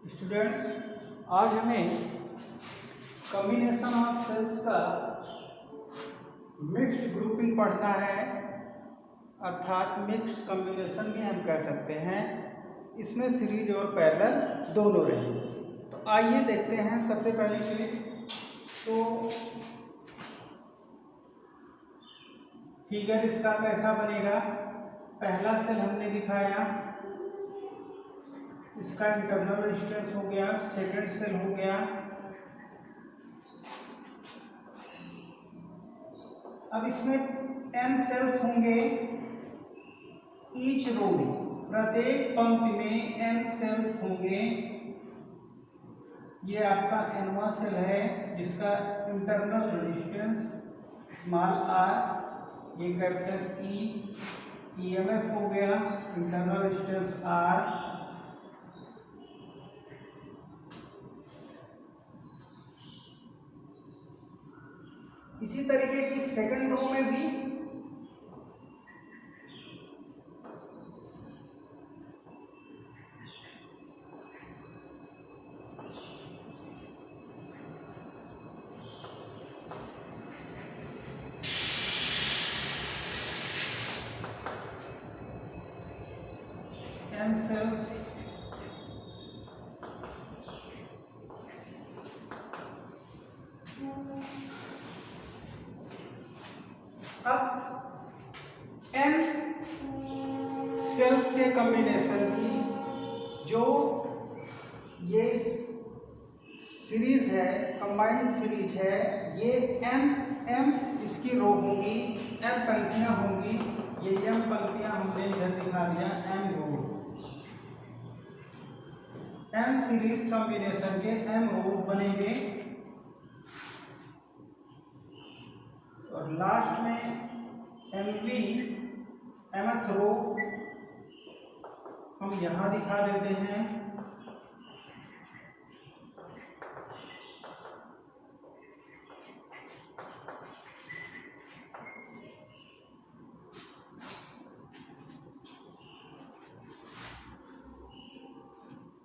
Students, आज हमें combination of sales का मिक्स्ड ग्रुपिंग पढ़ना है, अर्थात मिक्स्ड कॉम्बिनेशन भी हम कह सकते हैं। इसमें सीरीज और पैरेलल दोनों रहेंगे। तो आइए देखते हैं। सबसे पहली चीज तो फिगर इसका कैसा बनेगा। पहला सेल हमने दिखाया, इसका इंटरनल रेजिस्टेंस हो गया। सेकंड सेल हो गया। अब इसमें n सेल्स होंगे ईच रो में, प्रत्येक पंक्ति में n सेल्स होंगे। ये आपका nवां सेल है जिसका इंटरनल रेजिस्टेंस स्मॉल r, ये कैपिटल E, EMF हो गया इंटरनल रेजिस्टेंस R। इसी तरीके की सेकंड रो में भी n सेल्स अब n सेल्स के कॉम्बिनेशन की जो ये सीरीज है, कंबाइंड सीरीज है, ये m इसकी रो होगी, m पंक्तियां होंगी। ये m पंक्तियां हमने इधर दिखा दिया, m रो। m सीरीज कॉम्बिनेशन के m रो बनेंगे और लास्ट में mth रो हम यहां दिखा देते हैं।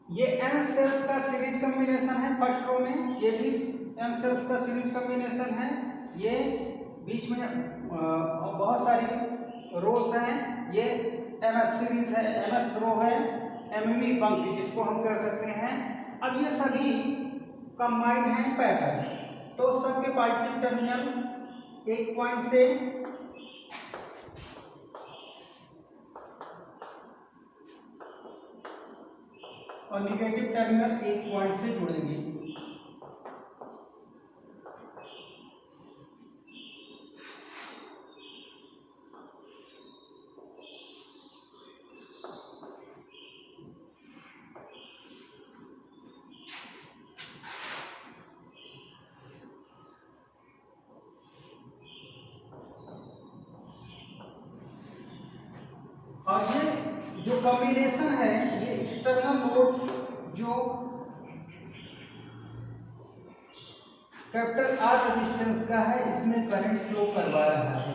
ये n सेल्स का सीरीज कॉम्बिनेशन है फर्स्ट रो में, ये भी n सेल्स का सीरीज कॉम्बिनेशन है। ये बीच में बहुत सारी रोज हैं। ये mth सीरीज है, mth रो है, mv पंक्ति जिसको हम कह सकते हैं। अब ये सभी कंबाइंड हैं पैरेलल, तो सबके पॉजिटिव टर्मिनल एक पॉइंट से और निगेटिव टर्मिनल एक पॉइंट से जुड़ेंगे। और ये जो कॉम्बिनेशन है, ये एक्सटर्नल लोड जो कैपिटल R रेजिस्टेंस का है, इसमें करंट फ्लो करवा रहा है।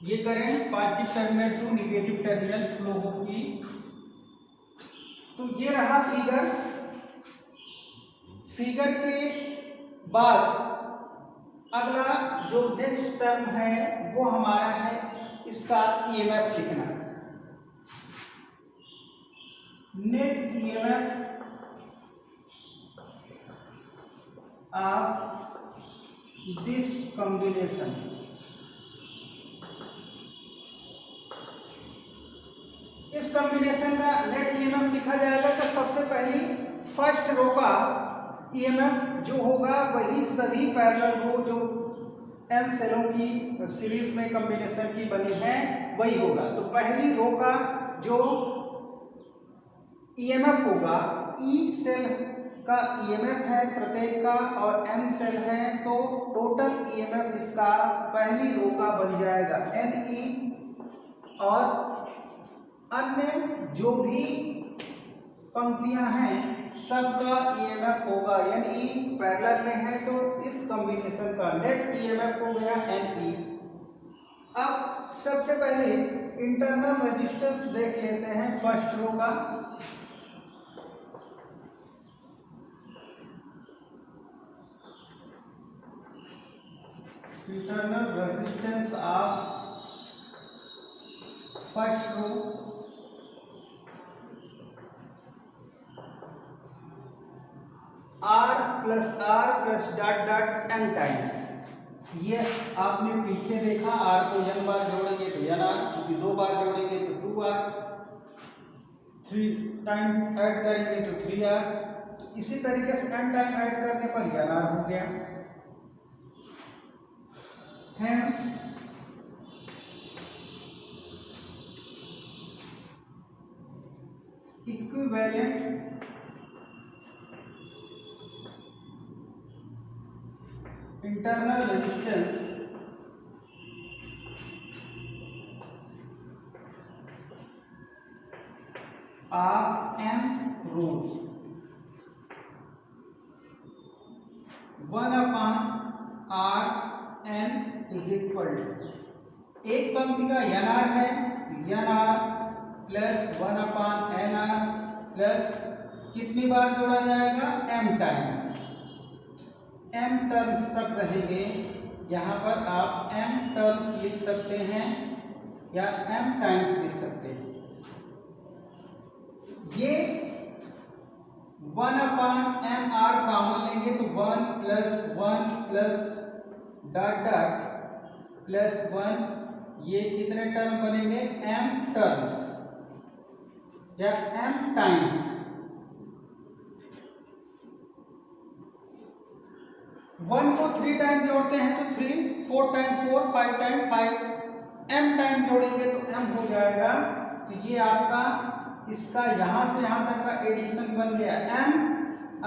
ये current positive terminal to negative terminal flow होगी। तो ये रहा फिगर। फिगर के बाद अगला जो नेक्स्ट टर्म है वो हमारा है इसका EMF लिखना। Net EMF of this combination. इस कॉम्बिनेशन का नेट EMF लिखा जाएगा तो सबसे पहली फर्स्ट रो का EMF जो होगा वही सभी पैरेलल रो जो n सेलों की सीरीज में कॉम्बिनेशन की बनी है वही होगा। तो पहली रो का जो EMF होगा, E सेल का EMF है प्रत्येक का और n सेल है, तो टोटल EMF इसका पहली रो का बन जाएगा Ne, और अन्य जो भी पंक्तियां हैं सबका EMF होगा यानी पैरेलल में है, तो इस कॉम्बिनेशन का नेट EMF हो गया Ne। अब सबसे पहले इंटरनल रेजिस्टेंस देख लेते हैं फर्स्ट रो का। Internal resistance of first row R plus dot dot n times. ये आपने पीछे देखा, R को n बार जोड़ेंगे तो nr, क्योंकि 2 बार जोड़ेंगे तो 2r, 3 टाइम ऐड करेंगे तो 3r, तो इसी तरीके से n टाइम ऐड करने पर nr हो गया। Hence equivalent internal resistance of n rows 1/r(n) is equal to, एक पंक्ति का nr है, nr प्लस 1/nr प्लस कितनी बार जोड़ा जाएगा, m टाइम्स, m टर्म्स तक रहेंगे। यहाँ पर आप m टर्म्स लिख सकते हैं या m टाइम्स लिख सकते हैं। ये 1/mr कॉमन लेंगे तो 1 प्लस डॉट डॉट प्लस 1, ये कितने टर्म बनेंगे, m टर्म्स या m टाइम्स। 1 को 3 टाइम जोड़ते हैं तो 3, 4 टाइम 4, 5 टाइम 5, m टाइम जोड़ेंगे तो m हो जाएगा। तो ये आपका इसका यहां से यहां तक का एडिशन बन गया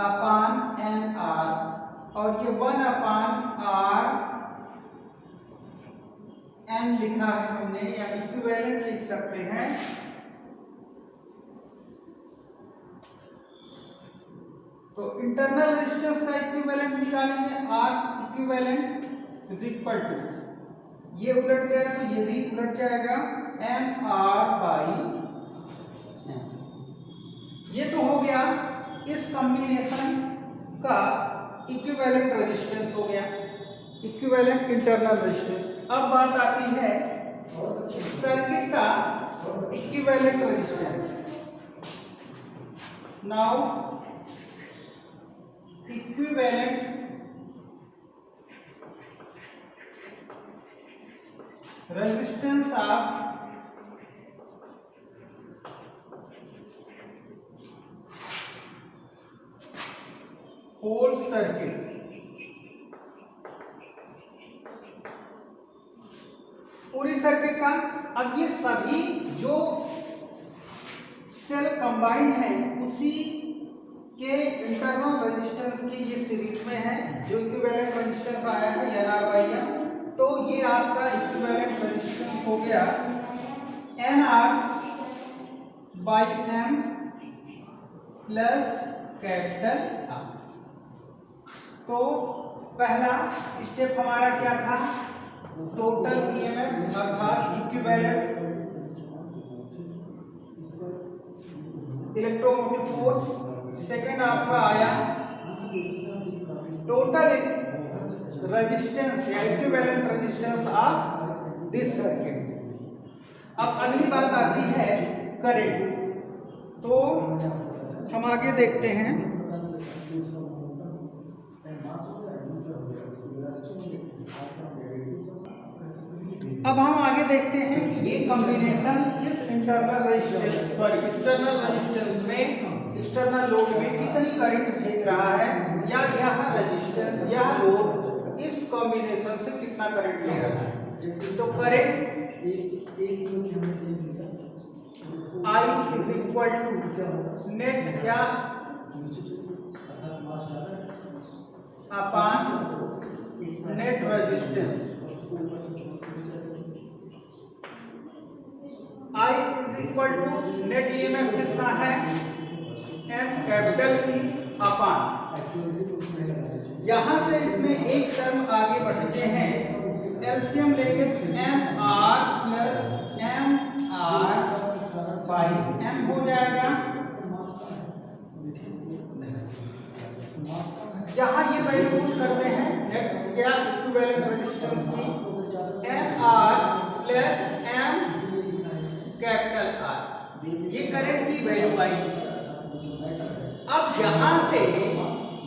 m/nr, और ये 1/rn लिखा है हमने, या इक्विवेलेंट लिख सकते हैं। तो इंटरनल रेजिस्टेंस का इक्विवेलेंट निकालेंगे, R equivalent is equal to, ये उलट गया तो ये भी उलट जाएगा, nr/n। ये तो हो गया इस कॉम्बिनेशन का इक्विवेलेंट रेजिस्टेंस हो गया, इक्विवेलेंट इंटरनल रेजिस्टेंस। अब बात आती है सर्किट का equivalent resistance. Now equivalent resistance of whole circuit. पूरी सर्किट का, अब ये सभी जो सेल कंबाइंड है उसी के इंटरनल रेजिस्टेंस की ये सीरीज में है। जो इक्विवेलेंट रेजिस्टेंस आया है nr/m, तो ये आपका इक्विवेलेंट रेजिस्टेंस हो गया nr/m प्लस कैपिटल R। तो पहला स्टेप हमारा क्या था, टोटल ईएमएफ अर्थात इक्विवेलेंट इलेक्ट्रोमोटिव फोर्स। सेकंड आपका आया टोटल रेजिस्टेंस या equivalent resistance of this circuit. अब अगली बात आती है करंट। तो हम आगे देखते हैं, अब हम आगे देखते हैं कि ये कॉम्बिनेशन इस इंटरनल रेजिस्टेंस में, एक्सटर्नल लोड में कितनी करंट भेज रहा है, या यह रेजिस्टेंस या लोड इस कॉम्बिनेशन से कितना करंट ले रहा है। तो current I is equal to net क्या upon net resistance. I is equal to net EMF कितना है, एम कैपिटल ई अपान, यहां से इसमें एक टर्म आगे बढ़ते हैं, एलसीएम लेंगे तो M R plus M m हो जाएगा। जहां ये वैल्यू पुट करते हैं नेट क्या इक्विवेलेंट रेजिस्टेंस की NR plus M capital R, ये करंट की वैल्यू आई। अब यहां से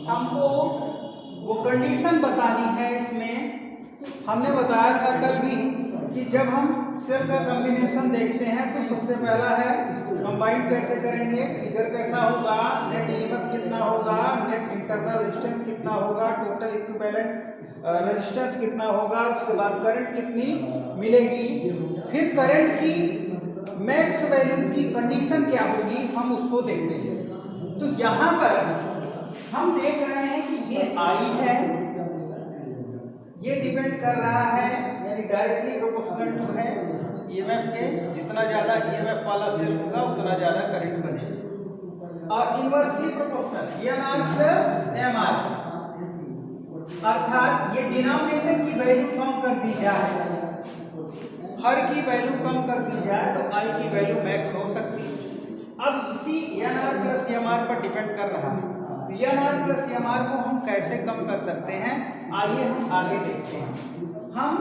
हमको वो कंडीशन बतानी है। इसमें हमने बताया था कल भी कि जब हम सेल का कॉम्बिनेशन देखते हैं तो सबसे पहला है कंबाइंड कैसे करेंगे, फिगर कैसा होगा, नेट ईएमएफ कितना होगा, नेट इंटरनल रेजिस्टेंस कितना होगा, टोटल इक्विवेलेंट रेजिस्टेंस कितना होगा, उसके बाद करंट कितनी मिलेगी, फिर करंट की मैक्स वैल्यू की कंडीशन क्या होगी, हम उसको देखते हैं। तो यहाँ पर हम देख रहे हैं कि ये आई है, ये डिपेंड कर रहा है यानी डायरेक्टली प्रोपोर्शनल टू है ईएमएफ के। जितना ज्यादा ईएमएफ वाला सेल होगा उतना ज्यादा करंट बनेगा। और inversely proportional NR plus MR, अर्थात ये डिनोमिनेटर की वैल्यू कम कर दी जाए, हर की वैल्यू कम कर दी जाए तो आई की वैल्यू मैक्स हो सकती है। अब इसी एनआर प्लस एमआर पर डिपेंड कर रहा है। एनआर प्लस एमआर को हम कैसे कम कर सकते हैं, आइए हम आगे देखते हैं। हम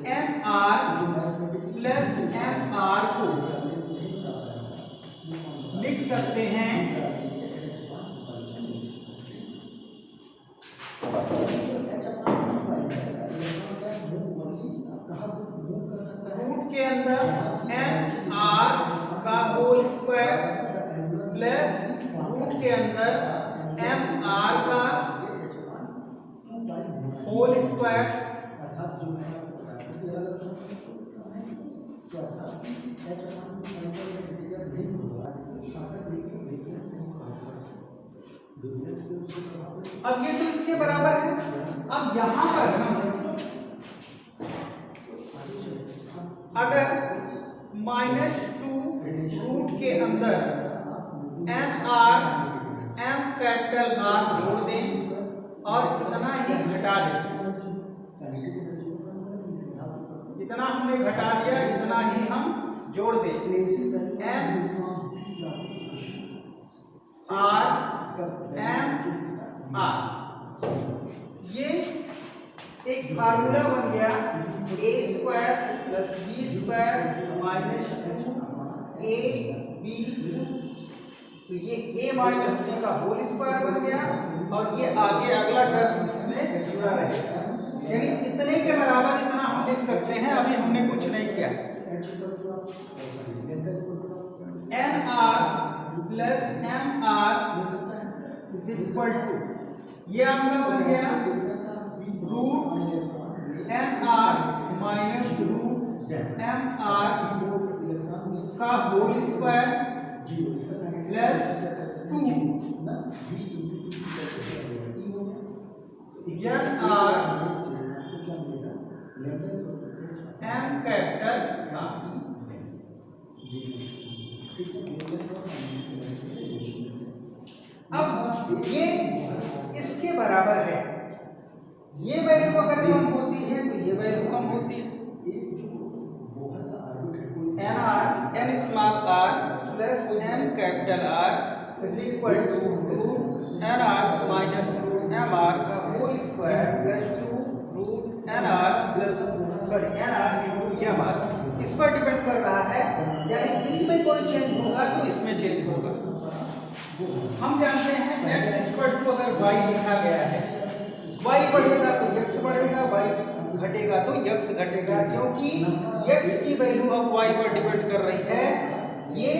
एनआर प्लस एमआर को लिख सकते हैं रूट के अंदर एनआर का होल स्क्वायर प्लस रूट के अंदर एमआर का होल स्क्वायर। अब ये तो इसके बराबर है। अब यहां पर हम अगर -2 रूट के अंदर NR M कैपिटल R जोड़ दें और इतना ही घटा दें, इतना हमने घटा दिया, इतना ही हम जोड़ दें, M R M R, ये एक फार्मूला बन गया a square plus b square minus 2ab, तो ये a माइनस b का होल स्क्वायर बन गया और ये आगे अगला टर्म इसमें जुड़ा रहेगा। यानी इतने के बराबर इतना हम लिख सकते हैं। अभी हमने कुछ नहीं किया। NR plus MR is equal to, ये आपका बन गया root NR minus root MR का whole square plus 2 NR M capital R। अब ये इसके बराबर है। ये वैल्यू अगर कम होती है तो ये वैल्यू कम होती है। NR N small r plus M capital R is equal to root NR minus root MR का whole square plus 2 root NR plus NR into MR। इस पर डिपेंड कर रहा है, यानी इसमें कोई चेंज होगा तो इसमें चेंज होगा। हम जानते हैं x इक्वल टू अगर y लिखा गया है, y बढ़ेगा तो x बढ़ेगा, y घटेगा तो x घटेगा, क्योंकि x की वैल्यू अब y पर डिपेंड कर रही है। ये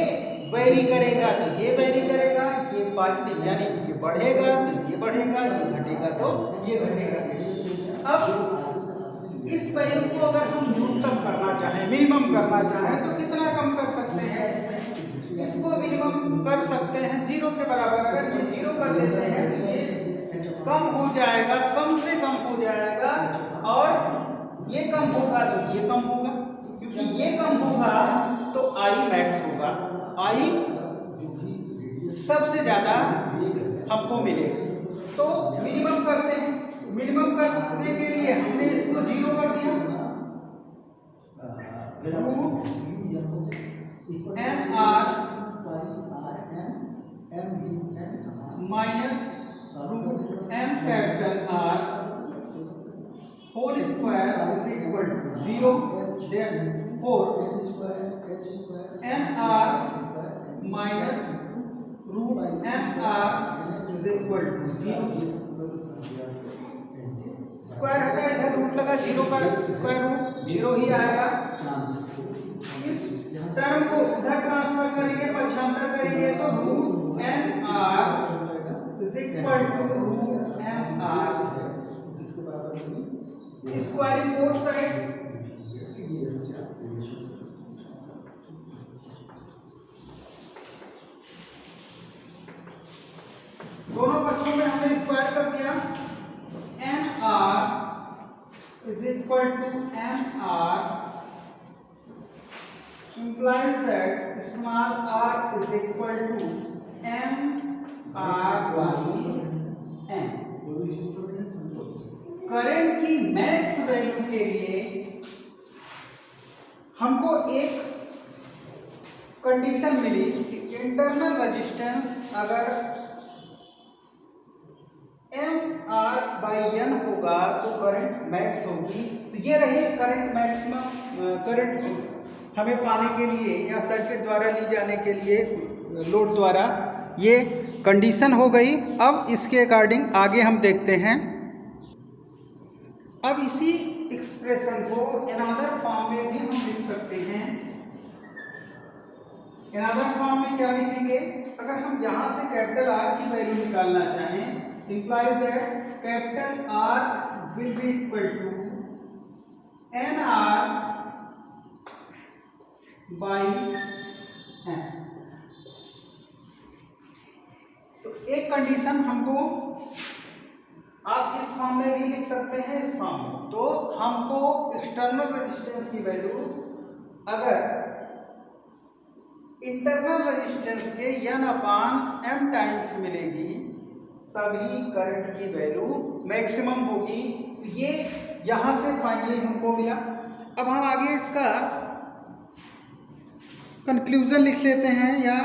वेरी करेगा तो ये वेरी करेगा, ये पॉजिटिव यानी ये बढ़ेगा तो ये बढ़ेगा, ये घटेगा तो ये घटेगा। अब इस वैल्यू को अगर हम न्यूनतम करना चाहें, मिनिमम करना चाहें तो कितना कम कर सकते हैं? इसको मिनिमम कर सकते हैं 0 के बराबर। अगर ये 0 कर देते हैं तो ये कम हो जाएगा, कम से कम हो जाएगा, और ये कम होगा तो ये कम होगा, क्योंकि ये कम होगा तो आई मैक्स होगा, आई सबसे ज्यादा हमको मिलेगा। तो मिनिमम करते हैं। मिनिमम करने के लिए हमने इसको 0 कर दिया, root square is equal to 0, therefore nr minus root nr is equal to 0. Square हटा, इधर रूट लगा, 0 का स्क्वायर रूट 0 ही आएगा। इस टर्म को उधर ट्रांसफर करेंगे, पक्षांतर करेंगे तो root N R is equal to root N R squaring both sides. दोनों पक्षों में हमने स्क्वायर कर दिया। N R is equal to N R implies that small r is equal to m r by n। Current की max value के लिए हमको एक कंडीशन मिली कि इंटरनल रेजिस्टेंस अगर एम आर बाई एन होगा तो करंट मैक्स होगी। तो ये रही करंट मैक्सिमम करंट हमें पाने के लिए या सर्किट द्वारा ली जाने के लिए लोड द्वारा ये कंडीशन हो गई। अब इसके अकॉर्डिंग आगे हम देखते हैं। अब इसी एक्सप्रेशन को अनदर फॉर्म में भी हम लिख सकते हैं। अनदर फॉर्म में क्या लिखेंगे? अगर हम यहाँ से कैपिटल आर की वैल्यू निकालना चाहें, implies that capital R will be equal to NR by N। तो एक कंडीशन हमको आप इस फॉर्म में भी लिख सकते हैं, इस फॉर्म में। तो हमको एक्सटर्नल रेजिस्टेंस की वैल्यू अगर इंटरनल रेजिस्टेंस के n/m टाइम्स मिलेगी तभी करंट की वैल्यू मैक्सिमम होगी। तो ये यहां से फाइनली हमको मिला। अब हम आगे इसका कंक्लूजन लिख लेते हैं, या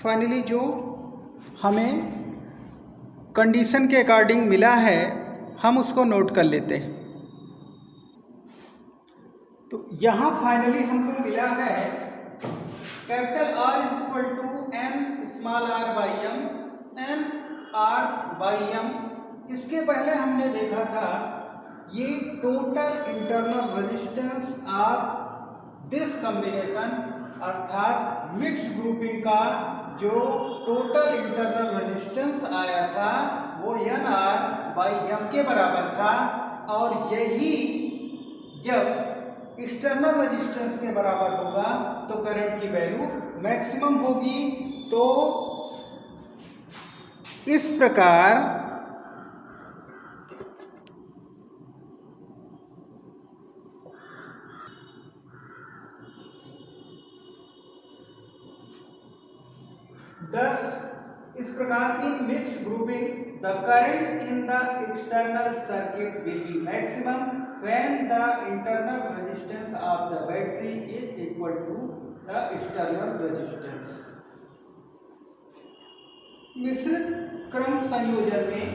फाइनली जो हमें कंडीशन के अकॉर्डिंग मिला है हम उसको नोट कर लेते हैं। तो यहाँ फाइनली हमको मिला है capital R is equal to n small r by m, n r by m। इसके पहले हमने देखा था ये total internal resistance of this combination, अर्थात मिक्स ग्रुपिंग का जो टोटल इंटरनल रेजिस्टेंस आया था वो nr बाई m के बराबर था। और यही जब एक्सटर्नल रेजिस्टेंस के बराबर होगा तो करंट की वैल्यू मैक्सिमम होगी। तो इस प्रकार इस प्रकार इन mix grouping the current in the external circuit will be maximum when the internal resistance of the battery is equal to the external resistance. मिश्रित क्रम संयोजन में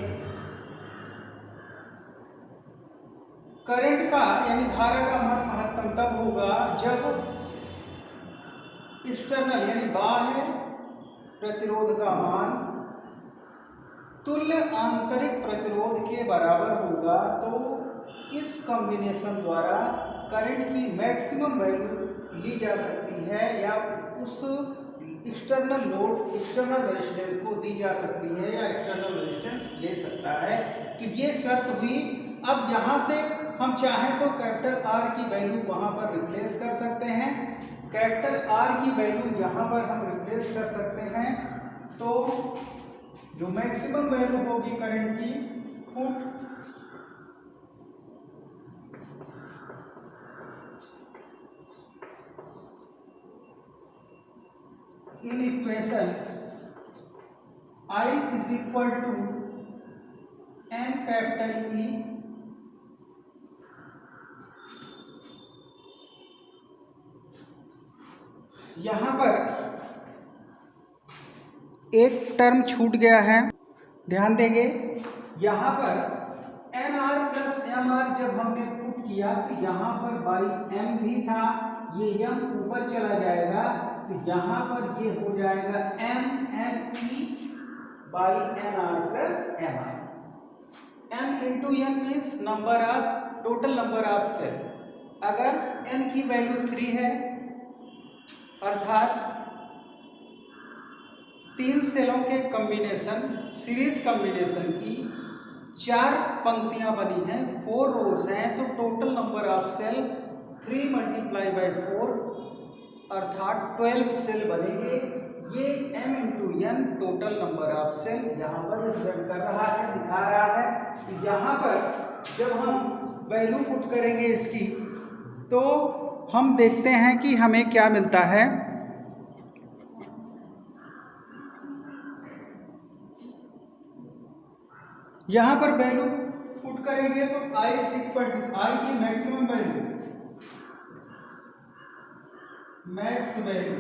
करंट का यानी धारा का मान महत्तम तब होगा जब एक्सटर्नल यानी बाह्य प्रतिरोध का मान तुल्य आंतरिक प्रतिरोध के बराबर होगा। तो इस कॉम्बिनेशन द्वारा करंट की मैक्सिमम वैल्यू ली जा सकती है या उस एक्सटर्नल लोड एक्सटर्नल रेजिस्टेंस को दी जा सकती है या एक्सटर्नल रेजिस्टेंस ले सकता है। तो ये शर्त हुई। अब यहाँ से हम चाहें तो कैपिटल R की वैल्यू वहाँ पर रिप्लेस कर सकते हैं, कैपिटल R की वैल्यू यहाँ पर हम रिप्लेस कर सकते हैं। तो जो मैक्सिमम वैल्यू होगी करंट की in equation I is equal to n capital E यहाँ पर एक टर्म छूट गया है, ध्यान देंगे। यहाँ पर nr प्लस m आर जब हमने पुट किया तो यहाँ पर बाई एम भी था, ये एम ऊपर चला जाएगा तो यहाँ पर ये हो जाएगा M N E by N R plus M R. m into N means number of total number of cell. अगर n की वैल्यू 3 है अर्थात 3 सेलों के कॉम्बिनेशन सीरीज कॉम्बिनेशन की 4 पंक्तियां बनी हैं, 4 रोज हैं, तो total number of cell 3 multiply by 4 अर्थात 12 सेल बनेंगे। ये m into N total number of cell यहाँ पर रिप्रेजेंट कर रहा है, दिखा रहा है कि यहाँ पर जब हम वैल्यू पुट करेंगे इसकी तो हम देखते हैं कि हमें क्या मिलता है। यहाँ पर वैल्यू पुट करेंगे तो i इक्वल टू आई की maximum value, max value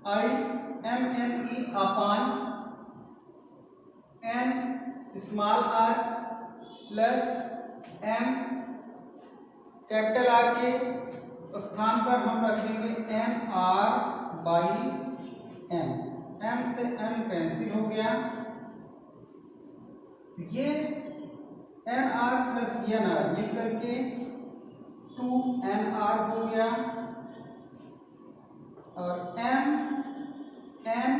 I M N E upon N small R plus M capital R के स्थान पर हम रख देंगे M R by M. M से एम कैंसिल हो गया, ये N R plus N R मिलकर के 2nr हो गया और m n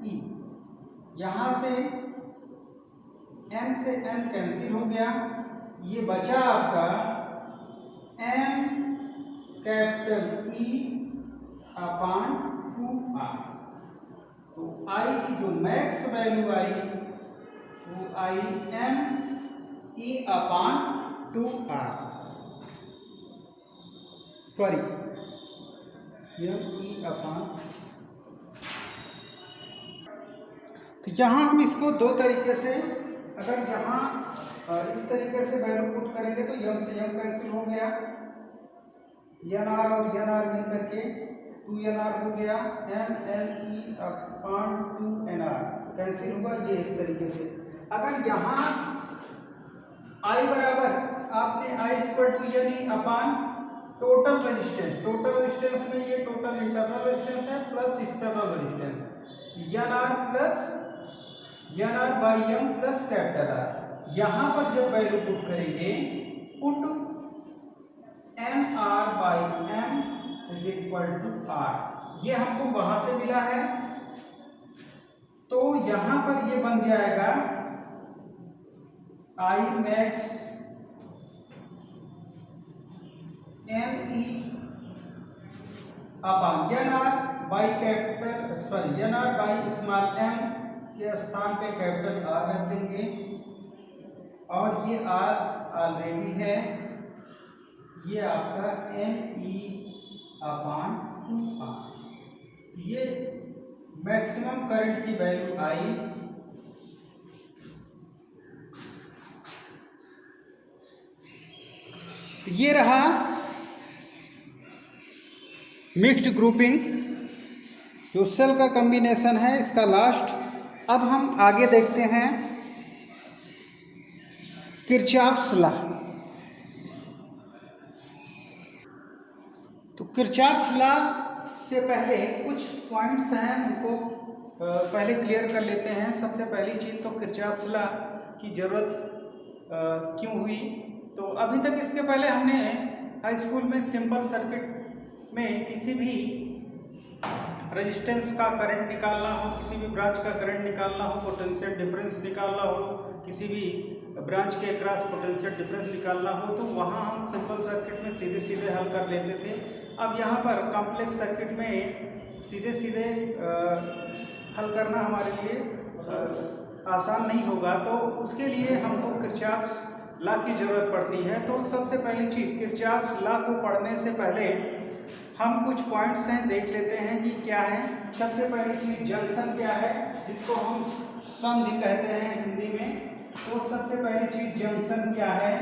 e यहां से n से n कैंसिल हो गया, ये बचा आपका m कैपिटल E अपान 2r। तो i की जो मैक्स वैल्यू आई वो आई m e अपान 2r, सॉरी एम ई अपान। तो यहाँ हम इसको दो तरीके से, अगर यहाँ इस तरीके से वैल्यू पुट करेंगे तो यम से यम कैंसिल हो गया, एन आर और एन आर मिल करके 2nr हो गया, एम एन ई अपान 2nr कैंसिल हुआ, ये इस तरीके से। अगर यहाँ आई बराबर आपने I square to n E upon total resistance, total resistance में ये टोटल इंटरनल रेजिस्टेंस है plus external resistance n R plus N R by m plus capital R. यहाँ पर जब वैल्यू पुट करेंगे put n R by m is equal to R, ये हमको वहां से मिला है तो यहां पर ये बन जाएगा I max M E upon N R by capital, sorry N R by small M के स्थान पे कैपिटल आर रख देंगे और ये आर ऑलरेडी है, ये आपका एम ई अपान 2r। ये मैक्सिमम करंट की वैल्यू आई, ये रहा मिक्स्ड ग्रुपिंग जो सेल का कॉम्बिनेशन है इसका लास्ट। अब हम आगे देखते हैं किरचॉफ्स लॉ। तो किरचॉफ्स लॉ से पहले कुछ पॉइंट्स हैं उनको पहले क्लियर कर लेते हैं। सबसे पहली चीज़ तो किरचॉफ्स लॉ की ज़रूरत क्यों हुई, तो अभी तक इसके पहले हमने हाई स्कूल में सिंपल सर्किट में किसी भी रेजिस्टेंस का करंट निकालना हो, किसी भी ब्रांच का करंट निकालना हो, पोटेंशियल डिफरेंस निकालना हो, किसी भी ब्रांच के अक्रॉस पोटेंशियल डिफरेंस निकालना हो, तो वहाँ हम सिंपल सर्किट में सीधे सीधे हल कर लेते थे। अब यहाँ पर कॉम्प्लेक्स सर्किट में सीधे सीधे हल करना हमारे लिए आसान नहीं होगा, तो उसके लिए हमको किरचॉफ्स लॉ की ज़रूरत पड़ती है। तो सबसे पहली चीज़ किरचॉफ्स लॉ को पढ़ने से पहले हम कुछ पॉइंट्स हैं देख लेते हैं कि क्या है। सबसे पहली चीज़ जंक्शन क्या है, जिसको हम संधि कहते हैं हिंदी में। तो सबसे पहली चीज़ जंक्शन क्या है,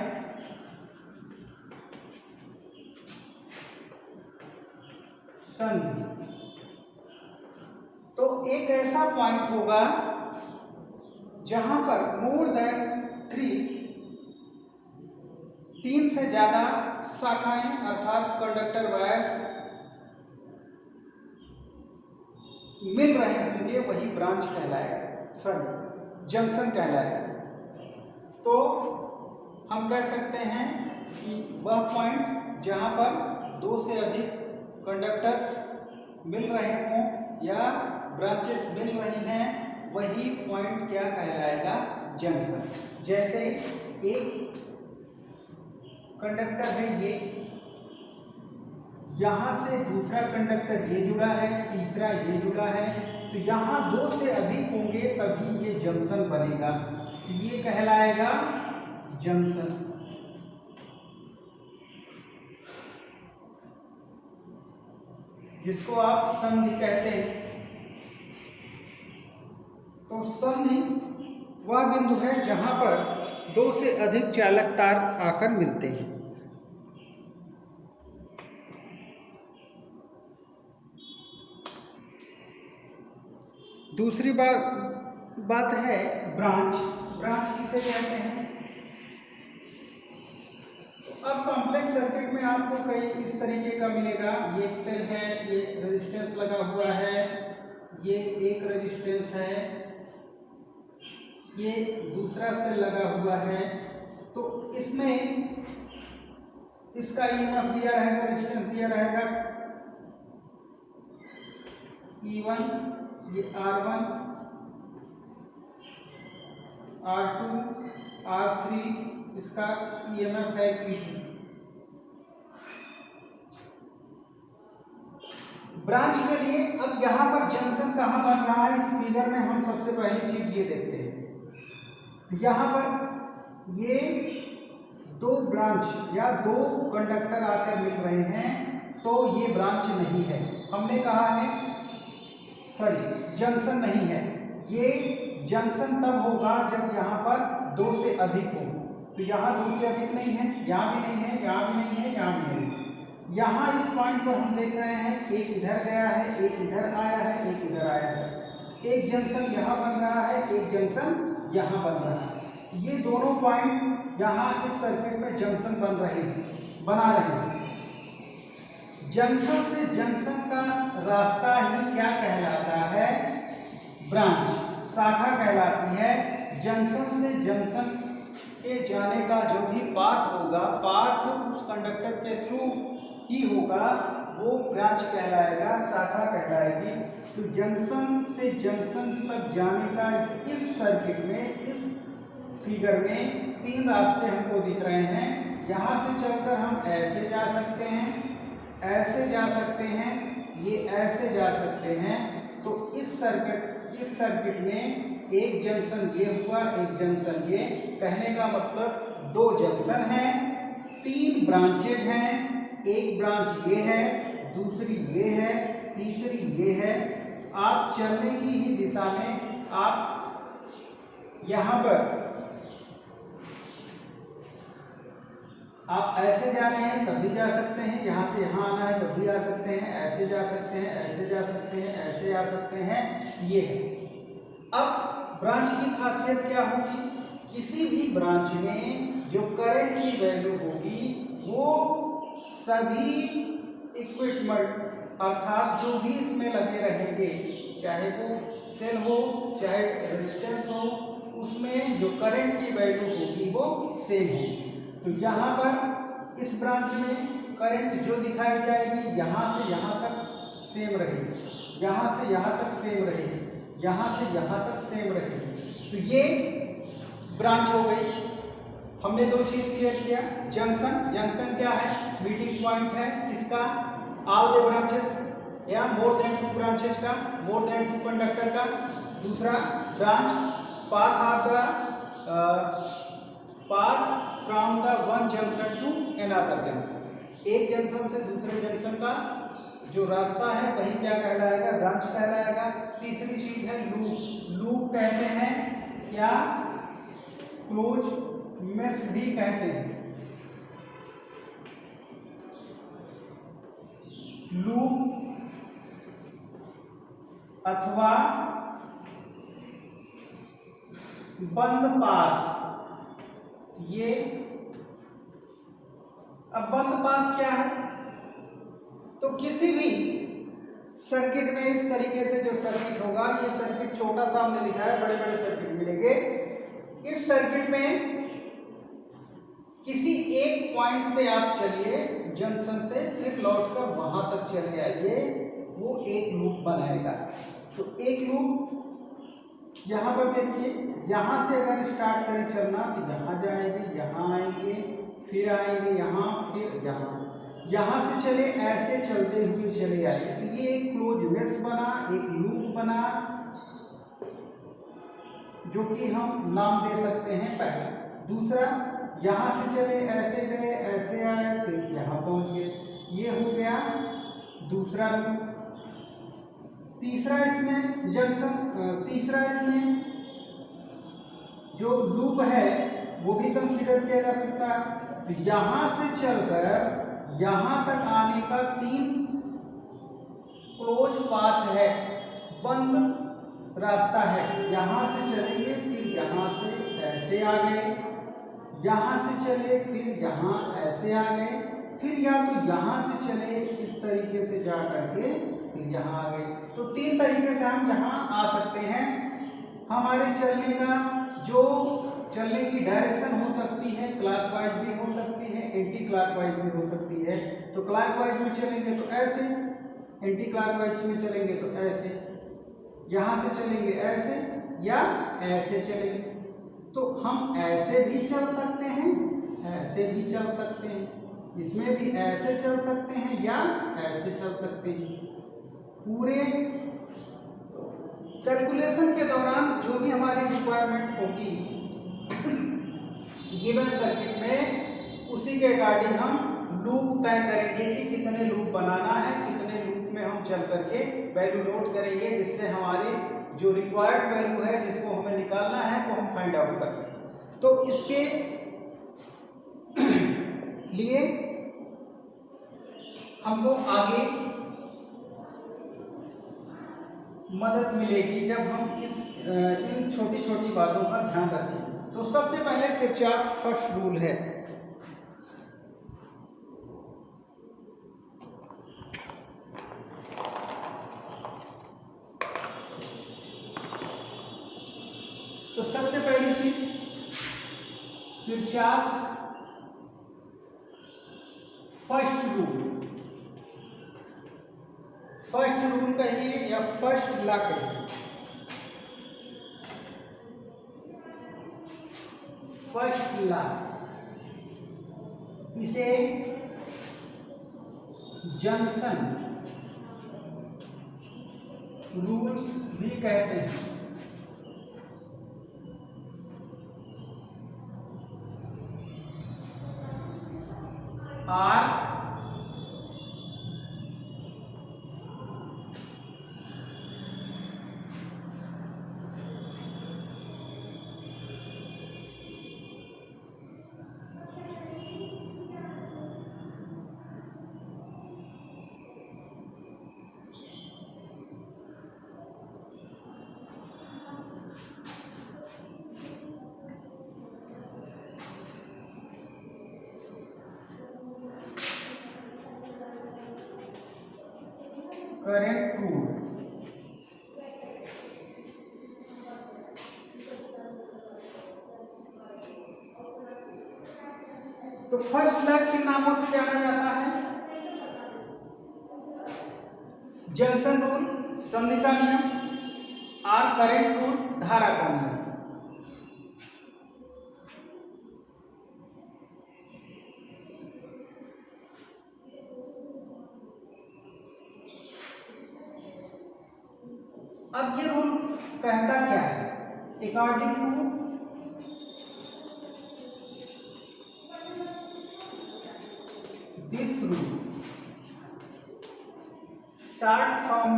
संधि। तो एक ऐसा पॉइंट होगा जहां पर मोर देन तीन से ज्यादा शाखाएं अर्थात कंडक्टर वायर्स मिल रहे होंगे वही ब्रांच कहलाएगा, सॉरी जंक्शन कहलाएगा। तो हम कह सकते हैं कि वह पॉइंट जहां पर दो से अधिक कंडक्टर्स मिल रहे हों या ब्रांचेस मिल रही हैं वही पॉइंट क्या कहलाएगा, जंक्शन। जैसे एक कंडक्टर है ये, यहां से दूसरा कंडक्टर ये जुड़ा है, तीसरा ये जुड़ा है, तो यहां दो से अधिक होंगे तभी ये जंक्शन बनेगा, ये कहलाएगा जंक्शन। जिसको आप संधि कहते हैं। तो संधि वह बिंदु है जहां पर दो से अधिक चालक तार आकर मिलते हैं। दूसरी बात है ब्रांच। ब्रांच किसे कहते हैं? अब कॉम्प्लेक्स सर्किट में आपको कई इस तरीके का मिलेगा। ये एक सेल है, ये रेजिस्टेंस लगा हुआ है, ये एक रेजिस्टेंस है, ये दूसरा सेल लगा हुआ है। तो इसमें इसका ईएमएफ दिया रहेगा, रेजिस्टेंस दिया रहेगा E1, ये R1, R2, R3, इसका ईएमएफ है E2। ब्रांच के लिए अब यहाँ पर जंक्शन कहाँ बन रहा है, इस फिगर में हम सबसे पहली चीज ये देखते हैं। यहाँ पर ये दो ब्रांच या दो कंडक्टर आकर मिल रहे हैं, तो ये ब्रांच नहीं है। हमने कहा है, सॉरी जंक्शन नहीं है। ये जंक्शन तब होगा जब यहाँ पर दो से अधिक हो। तो यहाँ दो से अधिक नहीं है, यहाँ भी नहीं है, यहाँ भी नहीं है, यहाँ भी नहीं है। यहाँ इस पॉइंट पर हम देख रहे हैं एक इधर गया है, एक इधर आया है, एक इधर आया है। एक जंक्शन यहाँ बन रहा है, एक जंक्शन यहाँ बन रहा है। ये दोनों पॉइंट यहाँ इस सर्किट में जंक्शन बना रहे हैं। जंक्शन से जंक्शन का रास्ता ही क्या कहलाता है, ब्रांच, शाखा कहलाती है। जंक्शन से जंक्शन के जाने का जो भी पाथ होगा, पाथ उस कंडक्टर के थ्रू ही होगा, वो ब्रांच कहलाएगा, शाखा कहलाएगी। तो जंक्शन से जंक्शन तक जाने का इस सर्किट में, इस फिगर में तीन रास्ते हमको दिख रहे हैं। यहाँ से चलकर हम ऐसे जा सकते हैं, ऐसे जा सकते हैं, ये ऐसे जा सकते हैं। तो इस सर्किट में एक जंक्शन ये हुआ, एक जंक्शन ये। कहने का मतलब दो जंक्शन हैं, तीन ब्रांचेज हैं। एक ब्रांच ये है, दूसरी ये है, तीसरी ये है। आप चलने की ही दिशा में आप यहाँ पर आप ऐसे जा रहे हैं तब भी जा सकते हैं, यहाँ से यहाँ आना है तब भी आ सकते हैं, ऐसे जा सकते हैं, ऐसे जा सकते हैं, ऐसे आ सकते हैं, ये है। अब ब्रांच की खासियत क्या होगी? किसी भी ब्रांच में जो करंट की वैल्यू होगी वो सभी इक्विपमेंट अर्थात जो भी इसमें लगे रहेंगे, चाहे वो सेल हो चाहे रेजिस्टेंस हो, उसमें जो करंट की वैल्यू होगी वो सेम होगी। तो यहाँ पर इस ब्रांच में करंट जो दिखाई जाएगी यहाँ से यहाँ तक सेम रहेगी, यहाँ से यहाँ तक सेम रहेगी, यहाँ से यहाँ तक सेम रहेगी। तो ये ब्रांच हो गई। हमने दो चीज क्लियर किया। जंक्शन क्या है? मीटिंग पॉइंट है इसका, ऑल द ब्रांचेस या मोर देन टू ब्रांचेस का, मोर देन टू कंडक्टर का। दूसरा branch, path of the path from the one junction to another junction. एक जंक्शन से दूसरे जंक्शन का जो रास्ता है वही क्या कहलाएगा? ब्रांच कहलाएगा। तीसरी चीज है लूप। लूप कहते हैं क्या? क्लोज मेश भी कहते हैं। लूप अथवा बंद पास ये अब बंद पास क्या है, तो किसी भी सर्किट में इस तरीके से जो सर्किट होगा, ये सर्किट छोटा सा हमने लिखा है, बड़े बड़े सर्किट मिलेंगे। इस सर्किट में किसी एक पॉइंट से आप चलिए जंक्शन से, फिर लौटकर वहां तक चले आइए, वो एक लूप बनाएगा। तो एक लूप यहां पर देखिए, यहां से अगर स्टार्ट करें चलना तो यहां जाएंगे, यहां आएंगे, फिर आएंगे यहां, फिर यहां, यहां से चले ऐसे चलते हुए चले आए। तो ये एक क्लोज मेश बना, एक लूप बना, जो कि हम नाम दे सकते हैं पहला। दूसरा, यहां से चले ऐसे गए, ऐसे आए, फिर यहां पहुंच गए, ये हो गया दूसरा लूप। तीसरा इसमें जंक्शन, तीसरा इसमें जो लूप है वो भी कंसीडर किया जा सकता है। तो यहां से चलकर यहां तक आने का 3 क्लोज पाथ है, बंद रास्ता है। यहां से चलेंगे, फिर यहां से ऐसे आ गए, यहां से चले, फिर यहां ऐसे आ गए, फिर या तो यहां से चले इस तरीके से जा करके फिर यहां आ गए। तो 3 तरीके से हम यहां आ सकते हैं। हमारे चलने का जो चलने की डायरेक्शन हो सकती है, क्लॉकवाइज भी हो सकती है, एंटी क्लॉकवाइज भी हो सकती है। तो क्लॉकवाइज में चलेंगे तो ऐसे, एंटी क्लॉकवाइज में चलेंगे तो ऐसे, यहां से चलेंगे ऐसे या ऐसे चलेंगे। तो हम ऐसे भी चल सकते हैं, ऐसे भी चल सकते हैं, इसमें भी ऐसे चल सकते हैं या ऐसे चल सकते हैं। पूरे कैलकुलेशन के दौरान जो भी हमारी रिक्वायरमेंट होगी गिवन सर्किट में, उसी के अकॉर्डिंग हम लूप तय करेंगे कि कितने लूप बनाना है, कितने लूप में हम चल करके वैल्यू नोट करेंगे, जिससे हमारे जो रिक्वायर्ड वैल्यू है जिसको हमें निकालना है वो हम फाइंड आउट कर सकें। तो इसके लिए हमको आगे मदद मिलेगी जब हम इन छोटी छोटी बातों का ध्यान रखें। तो सबसे पहले किरचॉफ फर्स्ट रूल है। तो सबसे पहली चीज Kirchhoff first rule, first rule कहिए या फर्स्ट लॉ कहिए, फर्स्ट लॉ, इसे जंक्शन रूल्स भी कहते हैं। Or current rule. तो फर्स्ट लॉ किन नामों से जाना जाता है? जंक्शन रूल, संधि का नियम, आर करंट रूल, धारा का नियम। अब ये रूल कहता क्या है? According to this rule, short form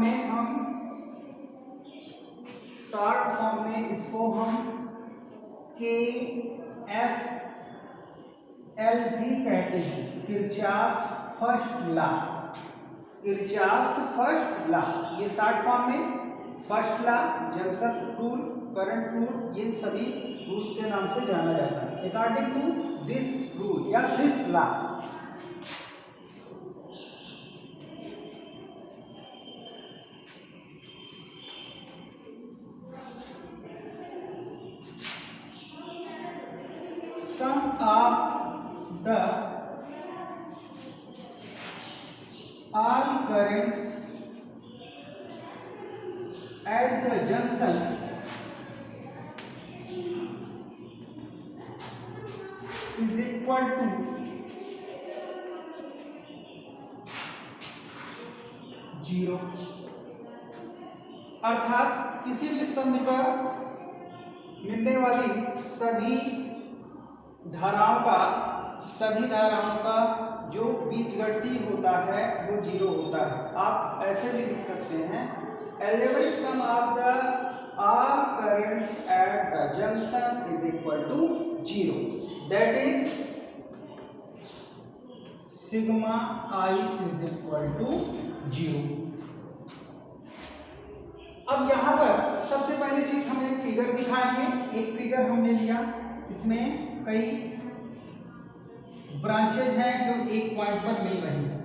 में इसको हम के एफ एल भी कहते हैं, Kirchhoff first law, Kirchhoff first law. ये शॉर्ट फॉर्म में first law, junction rule, current rule, ये सभी रूल्स के नाम से जाना जाता है। अकॉर्डिंग टू दिस रूल या this law, sum of the all currents at the junction is equal to zero. अर्थात किसी भी संधि पर मिलने वाली सभी धाराओं का जो बीजगणितीय होता है वो जीरो होता है। आप ऐसे भी लिख सकते हैं, algebraic sum of the all currents at the junction is equal to zero, that is sigma I is equal to zero. अब यहाँ पर सबसे पहली चीज हम एक फिगर दिखाएंगे। एक फिगर हमने लिया, इसमें कई ब्रांचेज हैं जो एक पॉइंट पर मिल रही है।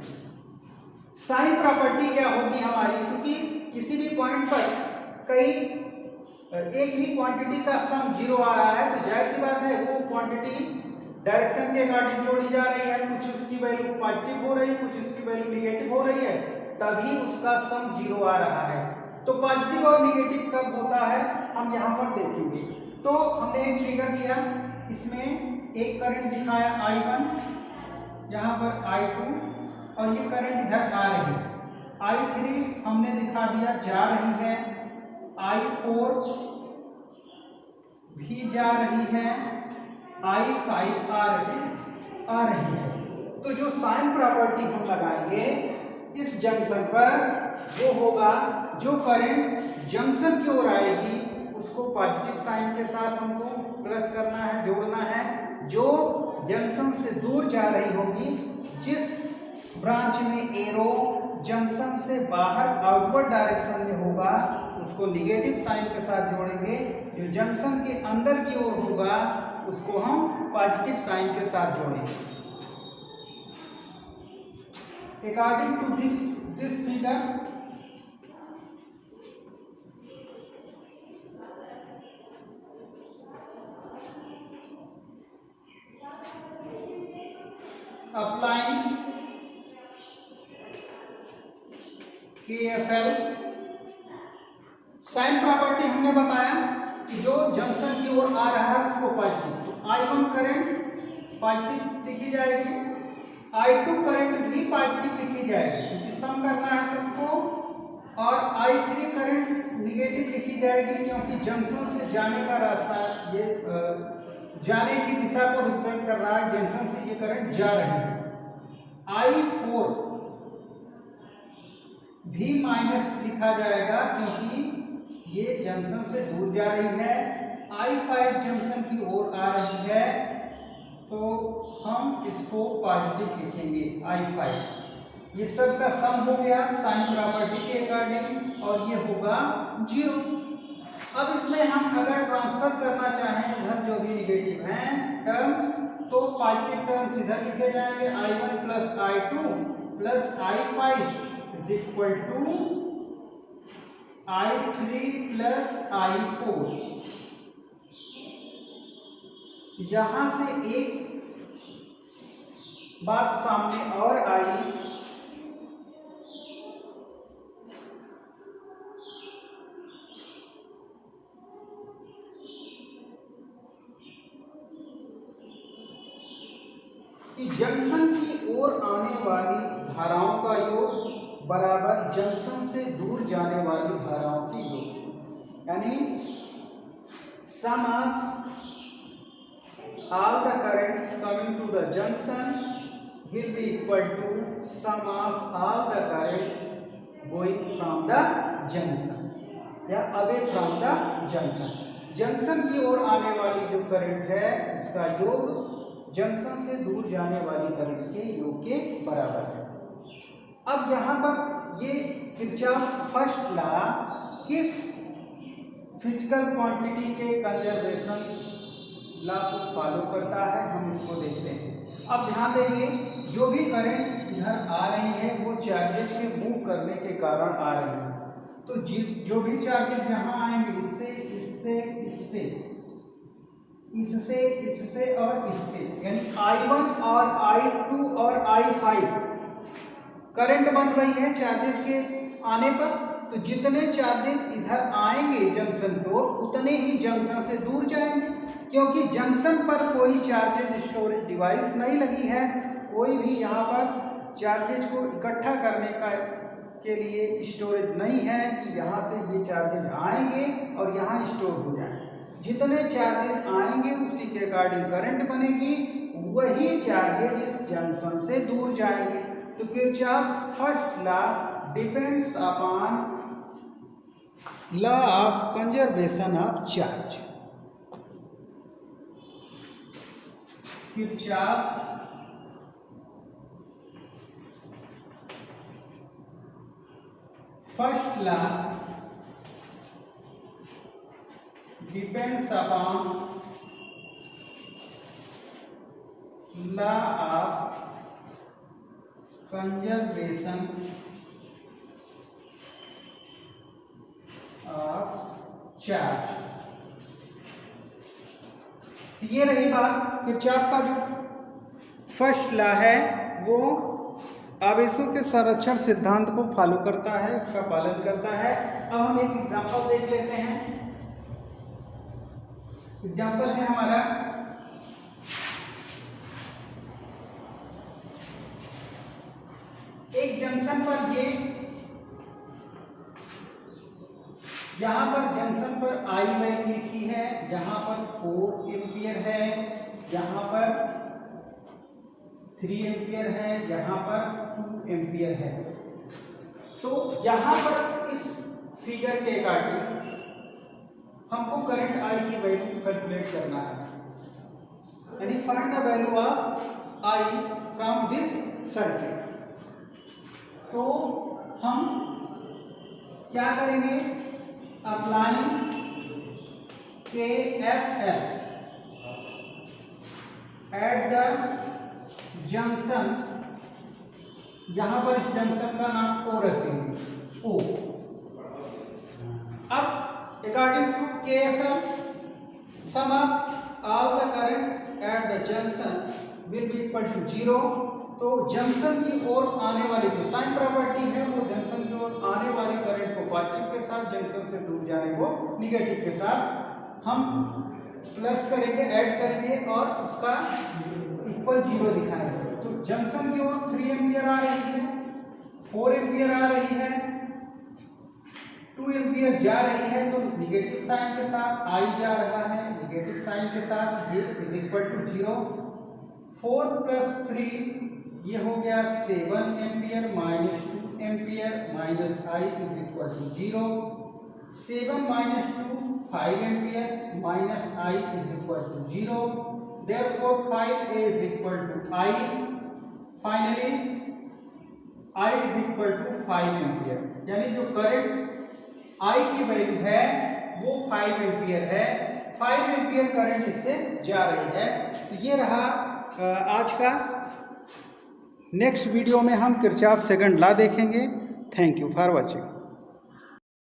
साइन प्रॉपर्टी क्या होगी हमारी, क्योंकि किसी भी पॉइंट पर एक ही क्वांटिटी का सम जीरो आ रहा है तो जाहिर सी बात है वो क्वांटिटी डायरेक्शन के अकॉर्डिंग जोड़ी जा रही है, कुछ उसकी वैल्यू पॉजिटिव हो रही है, कुछ उसकी वैल्यू निगेटिव हो रही है, तभी उसका सम जीरो आ रहा है। तो पॉजिटिव और निगेटिव कब होता है हम यहाँ पर देखेंगे। तो हमने एक फिगर दिया, इसमें एक करंट दिखाया I1, यहाँ पर I2 और ये करंट इधर आ रही है। I3 हमने दिखा दिया जा रही है, I4 भी जा रही है, I5 आ रही है। तो जो साइन प्रॉपर्टी हम लगाएंगे इस जंक्शन पर वो होगा, जो करंट जंक्शन की ओर आएगी उसको पॉजिटिव साइन के साथ हमको प्लस करना है, जोड़ना है। जो जंक्शन से दूर जा रही होगी, जिस ब्रांच में एरो जंक्शन से बाहर आउटवर्ड डायरेक्शन में होगा उसको निगेटिव साइन के साथ जोड़ेंगे। जो जंक्शन के अंदर की ओर होगा उसको हम पॉजिटिव साइन के साथ जोड़ेंगे। According to this figure, applying KFL, sign property हमने बताया कि जो जंक्शन की ओर आ रहा है उसको पॉजिटिव, तो I1 करंट पॉजिटिव लिखी जाएगी, I2 करंट भी पॉजिटिव लिखी जाएगी क्योंकि सम करना है सबको, और I3 करंट निगेटिव लिखी जाएगी क्योंकि जंक्शन से जाने का रास्ता, ये जाने की दिशा को रिप्रेजेंट कर रहा है, जंक्शन से ये करंट जा रही है। I4 भी माइनस लिखा जाएगा क्योंकि ये जंक्शन से दूर जा रही है। I5 जंक्शन की ओर आ रही है तो हम इसको पॉजिटिव लिखेंगे I5। ये सब का सम हो गया साइन प्रॉपर्टी के अकॉर्डिंग और ये होगा जीरो। अब इसमें हम अगर ट्रांसफर करना चाहें उधर जो भी निगेटिव हैं टर्म्स, तो पॉजिटिव टर्म्स इधर लिखे जाएंगे, I1 plus I2 plus I5 is equal to I3 plus I4। यहां से एक बात सामने और आई कि जंक्शन की ओर आने वाली धाराओं का योग बराबर जंक्शन से दूर जाने वाली धाराओं की योग, यानी सम of all the currents coming to the junction will be equal to sum of all the current going from the junction या away from the junction। Junction की ओर आने वाली जो करंट है उसका योग जंक्शन से दूर जाने वाली करंट के योग के बराबर है। अब यहाँ पर ये किरचॉफ फर्स्ट लॉ किस फिजिकल क्वांटिटी के कंजर्वेशन लॉ को फॉलो करता है, हम इसको देखते हैं। अब ध्यान देंगे, जो भी करंट्स इधर आ रही है वो चार्जेस के मूव करने के कारण आ रही है। तो जो भी चार्जेस यहाँ आएंगे इससे इससे इससे इससे इससे और इससे, यानी I1 और I2 और I5 करंट बन रही है चार्जेस के आने पर। तो जितने चार्जेस इधर आएंगे जंक्शन को, उतने ही जंक्शन से दूर जाएंगे, क्योंकि जंक्शन पर कोई चार्जेस स्टोरेज डिवाइस नहीं लगी है। कोई भी यहाँ पर चार्जेस को इकट्ठा करने के लिए स्टोरेज नहीं है कि यहाँ से ये चार्जेस आएंगे और यहाँ स्टोर हो जाएंगे। जितने चार्जेस आएंगे उसी के अकॉर्डिंग करंट बनेगी, वही चार्जेस इस जंक्शन से दूर जाएंगे। तो Kirchhoff first law depends upon law of conservation of charge. Kirchhoff first law depends upon law of conservation of charge. ये रही बात, किरचॉफ का जो फर्स्ट लॉ है वो आवेशों के संरक्षण सिद्धांत को फॉलो करता है, उसका पालन करता है। अब हम एक एग्जांपल देख लेते हैं। एग्जांपल है हमारा एक जंक्शन पर, ये यहाँ पर जंक्शन पर I वैल्यू लिखी है, यहाँ पर 4 एम्पियर है, यहाँ पर 3 एम्पियर है, यहाँ पर 2 एम्पियर है। तो यहाँ पर इस फिगर के अकॉर्डिंग हमको करंट I की वैल्यू कैलकुलेट करना है, यानी find the value of I from this circuit. तो हम क्या करेंगे, applying KFL eight the junction, यहां पर इस जंक्शन का नाम O रखेंगे, O। अब according to KFL sum of all the currents at the junction will be equal to 0। तो जंक्शन की ओर आने वाली जो साइन प्रॉपर्टी है वो जंक्शन की ओर आने वाले करंट को पॉजिटिव के साथ, जंक्शन से दूर जाने को निगेटिव के साथ हम प्लस करेंगे, ऐड करेंगे और उसका इक्वल 0 दिखाएंगे। तो जंक्शन की ओर 3 एम्पियर आ रही है, 4 एम्पियर आ रही है, 2 एम्पियर जा रही है, तो निगेटिव साइन के साथ I जा रहा है, निगेटिव साइन के साथ ये इज इक्वल टू 0। 4 प्लस 3 ये हो गया 7 ampere minus 2 ampere minus I is equal to 0। 7 minus 2 5 ampere minus I is equal to 0। Therefore 5A is equal to I। Finally I is equal to 5 ampere, यानी जो current I की value है वो 5 ampere है। 5 ampere current इससे जा रही है। तो ये रहा आज का। नेक्स्ट वीडियो में हम किरचॉफ सेकंड लॉ देखेंगे। Thank you for watching.